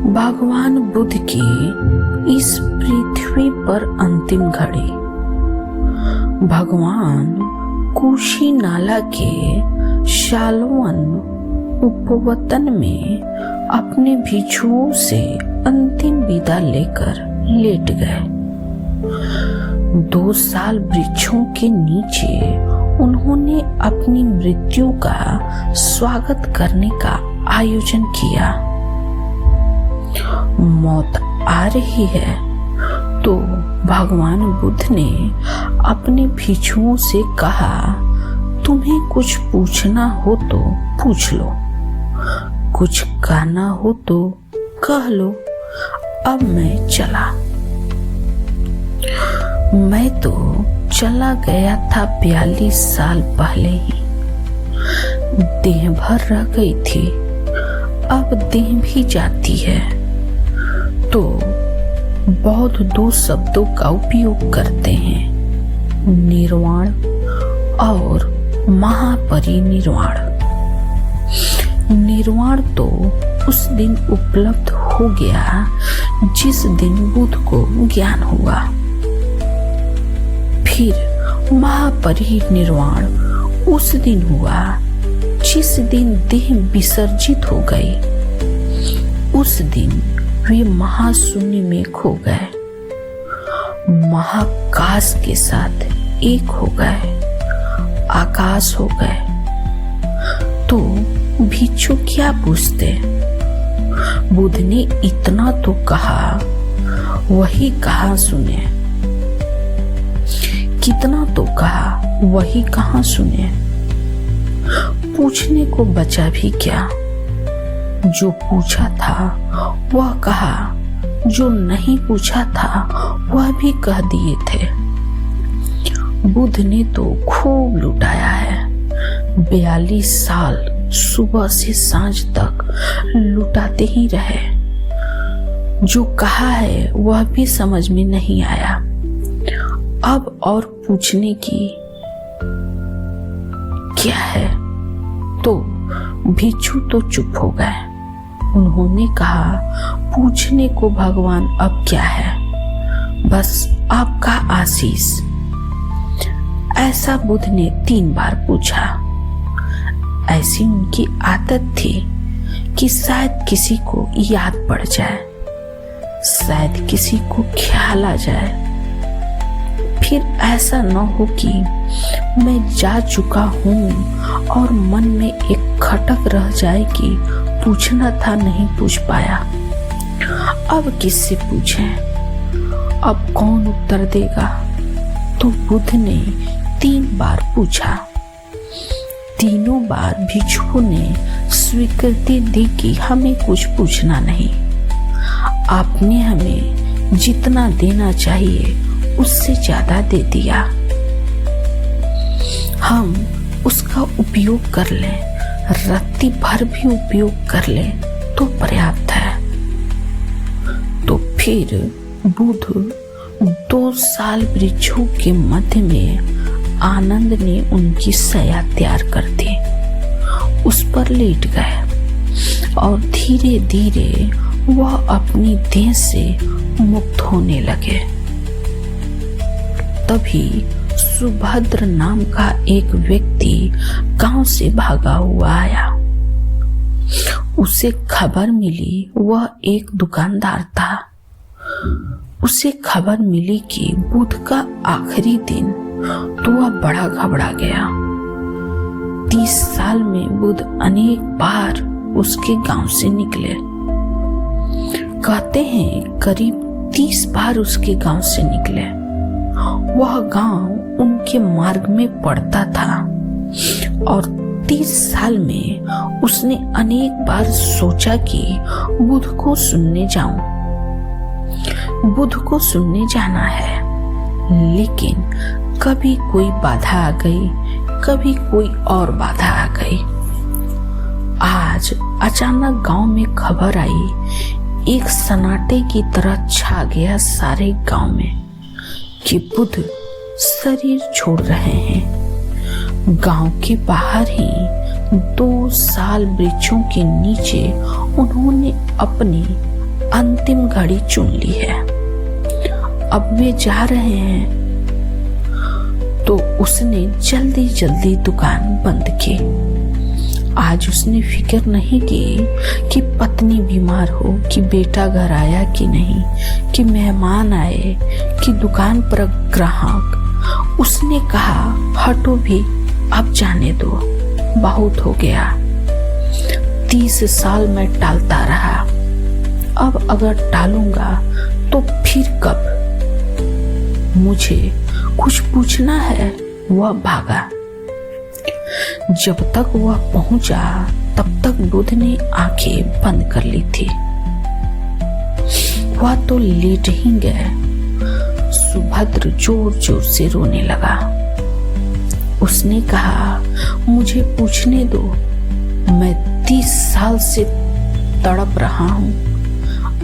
भगवान बुद्ध की इस पृथ्वी पर अंतिम घड़ी। भगवान कुशीनाला के शालवन उपवतन में अपने भिक्षुओं से अंतिम विदा लेकर लेट गए। 2 साल वृक्षों के नीचे उन्होंने अपनी मृत्यु का स्वागत करने का आयोजन किया। मौत आ रही है तो भगवान बुद्ध ने अपने भिक्षुओं से कहा, तुम्हें कुछ पूछना हो तो पूछ लो, कुछ कहना हो तो कह लो। अब मैं चला। मैं तो चला गया था 42 साल पहले ही। देह भर रह गई थी, अब देह भी जाती है। तो बौद्ध 2 शब्दों का उपयोग करते हैं, निर्वाण और महापरिनिर्वाण। निर्वाण तो उस दिन उपलब्ध हो गया जिस दिन बुद्ध को ज्ञान हुआ। फिर महापरिनिर्वाण उस दिन हुआ जिस दिन देह विसर्जित हो गई। उस दिन वे महाशून्य में खो गए, महाकाश के साथ एक हो गए, आकाश हो गए। तो भिक्षु क्या पूछते? बुद्ध ने इतना तो कहा, वही कहाँ सुने। कितना तो कहा, वही कहाँ सुने। पूछने को बचा भी क्या? जो पूछा था वह कहा, जो नहीं पूछा था वह भी कह दिए थे। बुद्ध ने तो खूब लुटाया है। 42 साल सुबह से सांझ तक लुटाते ही रहे। जो कहा है वह भी समझ में नहीं आया। अब और पूछने की क्या है? तो भिक्षु तो चुप हो गए। उन्होंने कहा, पूछने को भगवान अब क्या है, बस आपका आशीष। ऐसा बुद्ध ने 3 बार पूछा। ऐसी उनकी आदत थी कि शायद किसी को याद पड़ जाए, शायद किसी को ख्याल आ जाए। फिर ऐसा न हो कि मैं जा चुका हूँ और मन में एक खटक रह जाए कि पूछना था नहीं पूछ पाया। अब किससे पूछें? अब कौन उत्तर देगा? तो बुद्ध ने 3 बार पूछा। तीनों बार भिक्षुओं ने स्वीकृति दी कि हमें कुछ पूछना नहीं। आपने हमें जितना देना चाहिए उससे ज्यादा दे दिया। हम उसका उपयोग कर लें, रत्ती भर भी उपयोग कर लें तो पर्याप्त है। तो फिर बुद्ध 2 साल वृक्षों के मध्य में आनंद ने उनकी शैया तैयार कर दी। उस पर लेट गए और धीरे धीरे वह अपनी देह से मुक्त होने लगे। तभी सुभद्र नाम का एक व्यक्ति गांव से भागा हुआ आया। उसे खबर मिली वह एक दुकानदार था। उसे खबर मिली कि बुद्ध का आखिरी दिन, तो वह बड़ा घबरा गया। 30 साल में बुद्ध अनेक बार उसके गांव से निकले। कहते हैं करीब 30 बार उसके गांव से निकले। वह गांव उनके मार्ग में पड़ता था और 30 साल में उसने अनेक बार सोचा कि बुद्ध को सुनने जाऊं, बुद्ध को सुनने जाना है। लेकिन कभी कोई बाधा आ गई, कभी कोई और बाधा आ गई। आज अचानक गांव में खबर आई, एक सन्नाटे की तरह छा गया सारे गांव में कि बुद्ध शरीर छोड़ रहे हैं। गांव के बाहर ही 2 साल वृक्षों के नीचे उन्होंने अपनी अंतिम घड़ी चुन ली है, अब वे जा रहे हैं। तो उसने जल्दी जल्दी दुकान बंद की। आज उसने फिक्र नहीं की कि पत्नी बीमार हो, कि बेटा घर आया कि नहीं, कि मेहमान आए, कि दुकान पर ग्राहक। उसने कहा हटो भी, अब जाने दो, बहुत हो गया। 30 साल मैं टालता रहा, अब अगर टालूंगा तो फिर कब? मुझे कुछ पूछना है। वह भागा। जब तक वह पहुंचा तब तक बुध ने आंखें बंद कर ली थी। वह तो लेट ही गए। सुभद्र जोर जोर से रोने लगा। उसने कहा मुझे पूछने दो, मैं 30 साल से तड़प रहा हूं।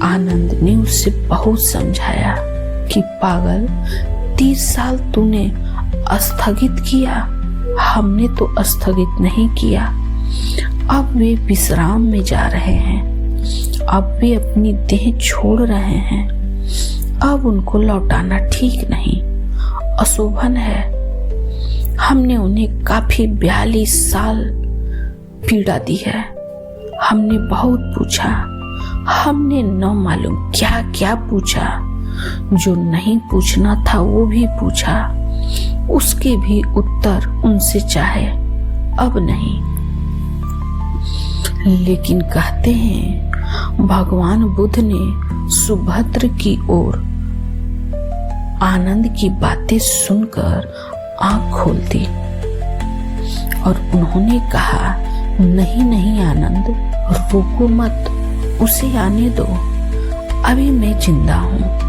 आनंद ने उसे बहुत समझाया कि पागल, 30 साल तूने स्थगित किया, हमने तो स्थगित नहीं किया। अब वे विश्राम में जा रहे हैं, अब वे अपनी देह छोड़ रहे हैं। अब उनको लौटाना ठीक नहीं, अशोभन है। हमने उन्हें काफी 42 साल पीड़ा दी है। हमने बहुत पूछा, हमने न मालूम क्या क्या पूछा। जो नहीं पूछना था वो भी पूछा, उसके भी उत्तर उनसे चाहे, अब नहीं। लेकिन कहते हैं भगवान बुद्ध ने सुभद्र की ओर आनंद की बातें सुनकर आंख खोल दी और उन्होंने कहा नहीं नहीं आनंद, रोको मत, उसे आने दो, अभी मैं जिंदा हूं,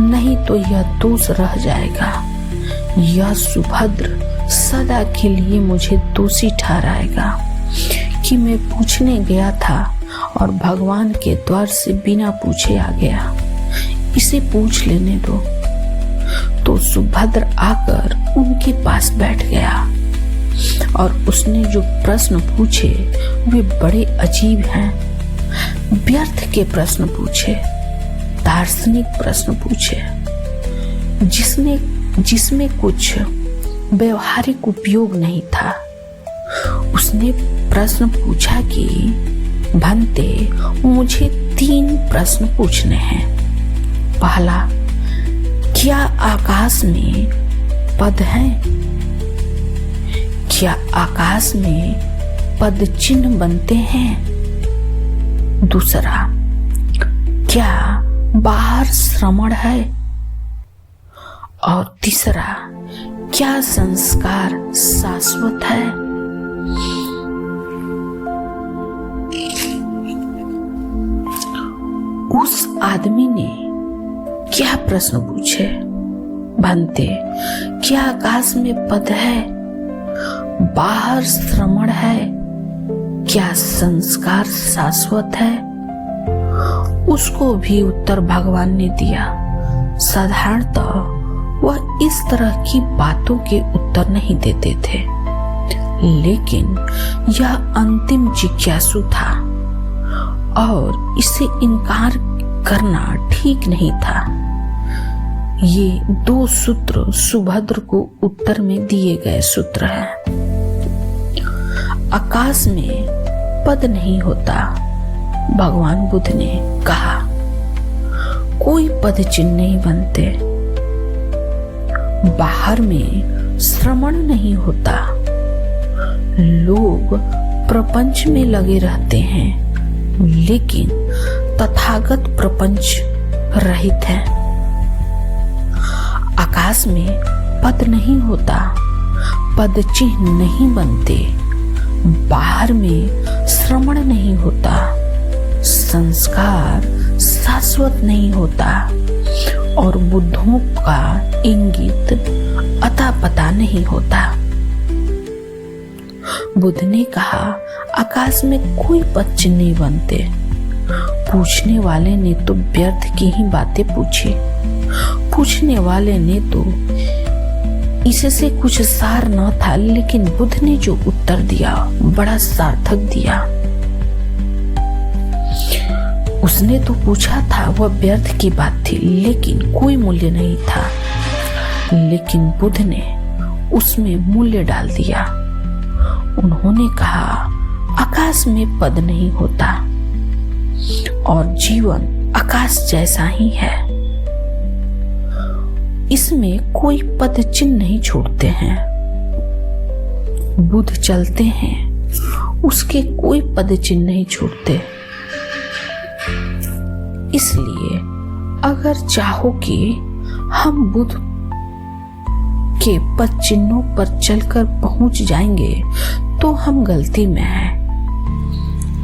नहीं तो यह दोष रह जाएगा। यह सुभद्र सदा के लिए मुझे दोषी ठहराएगा कि मैं पूछने गया था और भगवान के द्वार से बिना पूछे आ गया। इसे पूछ लेने दो। तो सुभद्र आकर उनके पास बैठ गया और उसने जो प्रश्न पूछे वे बड़े अजीब हैं। व्यर्थ के प्रश्न पूछे, दार्शनिक प्रश्न पूछे, जिसमें कुछ व्यवहारिक उपयोग नहीं था। उसने प्रश्न पूछा कि भंते, मुझे 3 प्रश्न पूछने हैं। पहला, क्या आकाश में पद हैं? क्या आकाश में पद चिन्ह बनते हैं? दूसरा, क्या बाहर श्रमण है? और तीसरा, क्या संस्कार शाश्वत है? उस आदमी ने क्या प्रश्न पूछे? भंते, क्या आकाश में पद है? बाहर श्रमण है? क्या संस्कार शाश्वत है? उसको भी उत्तर भगवान ने दिया। साधारणतः वह इस तरह की बातों के उत्तर नहीं देते थे, लेकिन यह अंतिम जिज्ञासु था और इसे इनकार करना ठीक नहीं था। ये 2 सूत्र सुभद्र को उत्तर में दिए गए सूत्र हैं। आकाश में पद नहीं होता, भगवान बुद्ध ने कहा। कोई पद चिन्ह नहीं बनते। बाहर में श्रमण नहीं होता। लोग प्रपंच में लगे रहते हैं, लेकिन तथागत प्रपंच रहित है। आकाश में पद नहीं होता, पद चिन्ह नहीं बनते। बाहर में श्रमण नहीं होता, संस्कार शाश्वत नहीं होता और बुद्धों का इंगित अता पता नहीं होता। बुद्ध ने कहा, आकाश में कोई पद चिन्ह नहीं बनते। पूछने वाले ने तो व्यर्थ की ही बातें पूछी। पूछने वाले ने तो इससे कुछ सार न था, लेकिन बुद्ध ने जो उत्तर दिया बड़ा सार्थक दिया। उसने तो पूछा था, वह व्यर्थ की बात थी, लेकिन कोई मूल्य नहीं था। लेकिन बुद्ध ने उसमें मूल्य डाल दिया। उन्होंने कहा, आकाश में पद नहीं होता और जीवन आकाश जैसा ही है। इसमें कोई पद चिन्ह नहीं छोड़ते हैं। बुद्ध चलते हैं, उसके कोई पद चिन्ह नहीं छोड़ते। इसलिए अगर चाहो कि हम बुद्ध के पद चिन्हों पर चलकर पहुंच जाएंगे तो हम गलती में हैं।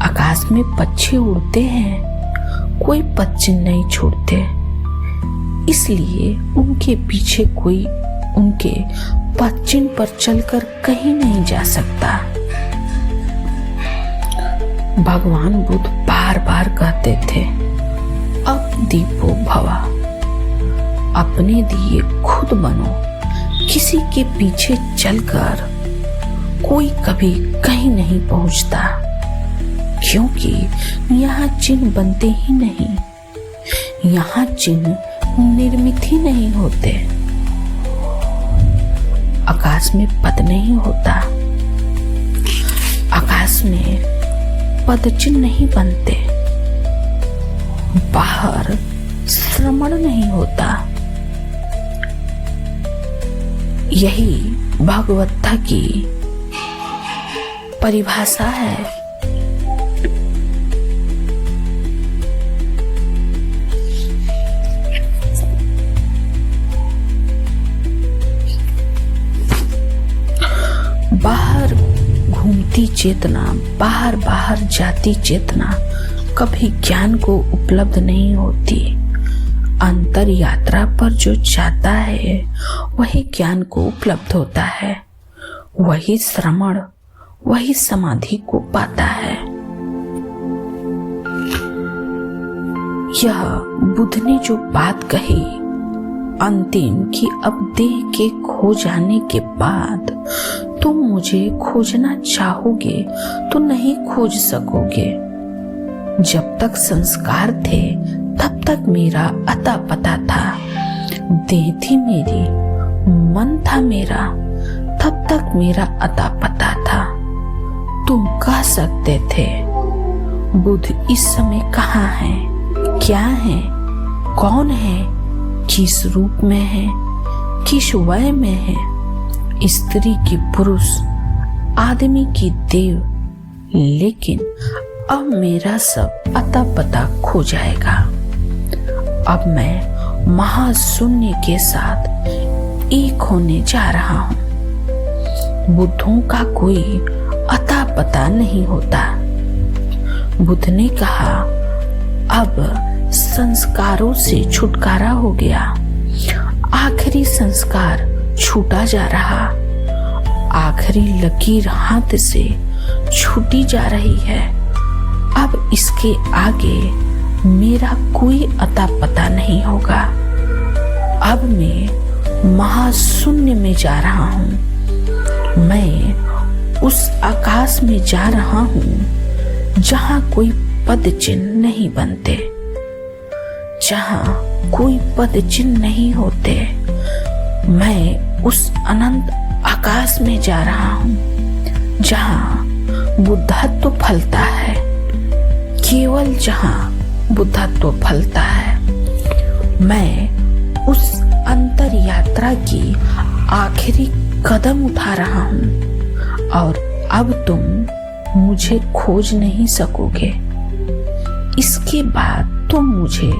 आकाश में पक्षी उड़ते हैं, कोई पद चिन्ह नहीं छोड़ते, इसलिए उनके पीछे कोई उनके पद चिन्ह पर चलकर कहीं नहीं जा सकता। भगवान बुद्ध बार बार कहते थे, अब दीपो भवा, अपने दिए खुद बनो। किसी के पीछे चलकर कोई कभी कहीं नहीं पहुंचता, क्योंकि यहाँ चिन्ह बनते ही नहीं, यहाँ चिन्ह निर्मित ही नहीं होते। आकाश में पद नहीं होता, आकाश में पद चिन्ह नहीं बनते, बाहर श्रमण नहीं होता। यही भगवत्ता की परिभाषा है। बाहर घूमती चेतना, बाहर बाहर जाती चेतना कभी ज्ञान को उपलब्ध नहीं होती। अंतर यात्रा पर जो जाता है वही ज्ञान को उपलब्ध होता है, वही श्रमण, वही समाधि को पाता है। यह बुद्ध ने जो बात कही अंतिम कि अब देह के खो जाने के बाद तुम मुझे खोजना चाहोगे तो नहीं खोज सकोगे। जब तक संस्कार थे तब तक मेरा अता पता था, देह थी मेरी, मन था मेरा, तब तक मेरा अता पता था। तुम कह सकते थे बुद्ध इस समय कहाँ है, क्या है, कौन है, किस रूप में है, किस वय में है, स्त्री की पुरुष, आदमी की देव। लेकिन अब मेरा सब अता पता खो जाएगा। अब मैं महाशून्य के साथ एक होने जा रहा हूं। बुद्धों का कोई अता पता नहीं होता। बुद्ध ने कहा, अब संस्कारों से छुटकारा हो गया, आखिरी संस्कार छूटा जा रहा, आखिरी लकीर हाथ से छूटी जा रही है। अब इसके आगे मेरा कोई अता पता नहीं होगा। अब मैं महाशून्य में जा रहा हूँ। मैं उस आकाश में जा रहा हूँ जहाँ कोई पद चिन्ह नहीं बनते, जहाँ कोई पद चिन्ह नहीं होते। मैं उस अनंत आकाश में जा रहा हूँ जहाँ बुद्धत्व फलता है, केवल जहाँ बुद्धत्व फलता है। मैं उस अंतर यात्रा की आखिरी कदम उठा रहा हूँ और अब तुम मुझे खोज नहीं सकोगे। इसके बाद तुम मुझे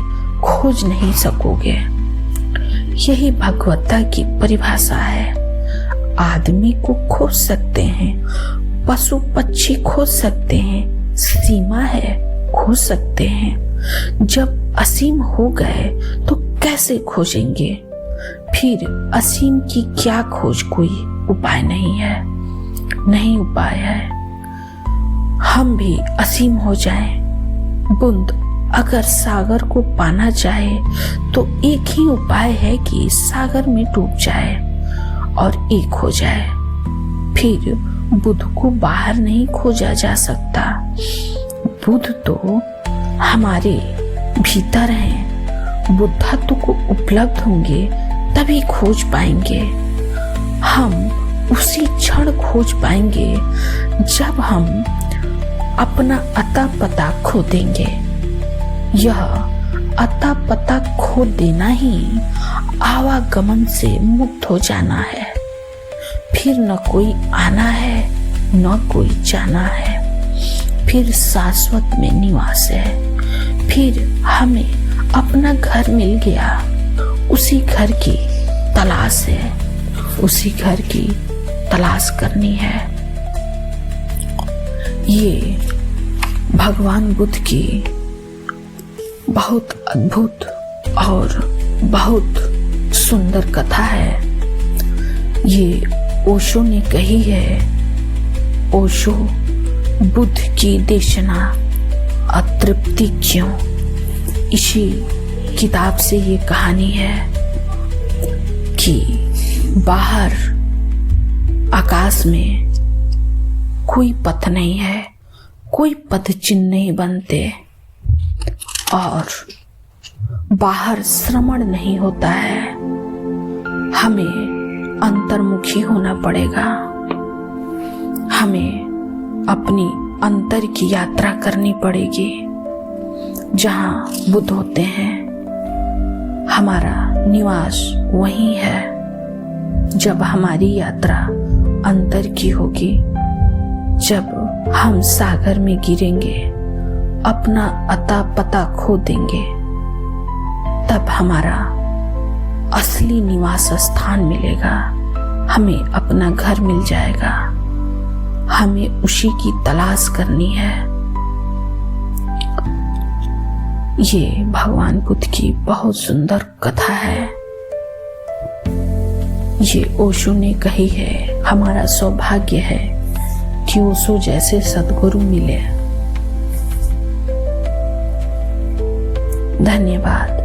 खोज नहीं सकोगे। यही भगवत्ता की परिभाषा है। आदमी को खोज सकते हैं, पशु पक्षी खोज सकते हैं, सीमा है, खोज सकते हैं। जब असीम हो गए तो कैसे खोजेंगे? फिर असीम की क्या खोज? कोई उपाय नहीं है, नहीं उपाय है। हम भी असीम हो जाएं। बूंद अगर सागर को पाना चाहे तो एक ही उपाय है कि सागर में डूब जाए और एक हो जाए। फिर बुद्ध को बाहर नहीं खोजा जा सकता। बुद्ध तो हमारे भीतर हैं, बुद्धत्व को उपलब्ध होंगे तभी खोज पाएंगे। हम उसी क्षण खोज पाएंगे जब हम अपना अता पता खो देंगे। यह अता पता खो देना ही आवागमन से मुक्त हो जाना है। फिर न कोई आना है न कोई जाना है, फिर शाश्वत में निवास है। फिर हमें अपना घर मिल गया, उसी घर की तलाश है, उसी घर की तलाश करनी है। ये भगवान बुद्ध की बहुत अद्भुत और बहुत सुंदर कथा है। ये ओशो ने कही है। ओशो बुद्ध की देशना अतृप्ति क्यों, इसी किताब से ये कहानी है कि बाहर आकाश में कोई पथ नहीं है, कोई पद चिन्ह नहीं बनते और बाहर श्रवण नहीं होता है। हमें अंतर्मुखी होना पड़ेगा। हमें अपनी अंतर की यात्रा करनी पड़ेगी। जहाँ बुद्ध होते हैं हमारा निवास वहीं है। जब हमारी यात्रा अंतर की होगी, जब हम सागर में गिरेंगे, अपना अता पता खो देंगे, तब हमारा असली निवास स्थान मिलेगा। हमें अपना घर मिल जाएगा। हमें उसी की तलाश करनी है। ये भगवान बुद्ध की बहुत सुंदर कथा है। ये ओशो ने कही है। हमारा सौभाग्य है कि ओशो जैसे सद्गुरु मिले। धन्यवाद।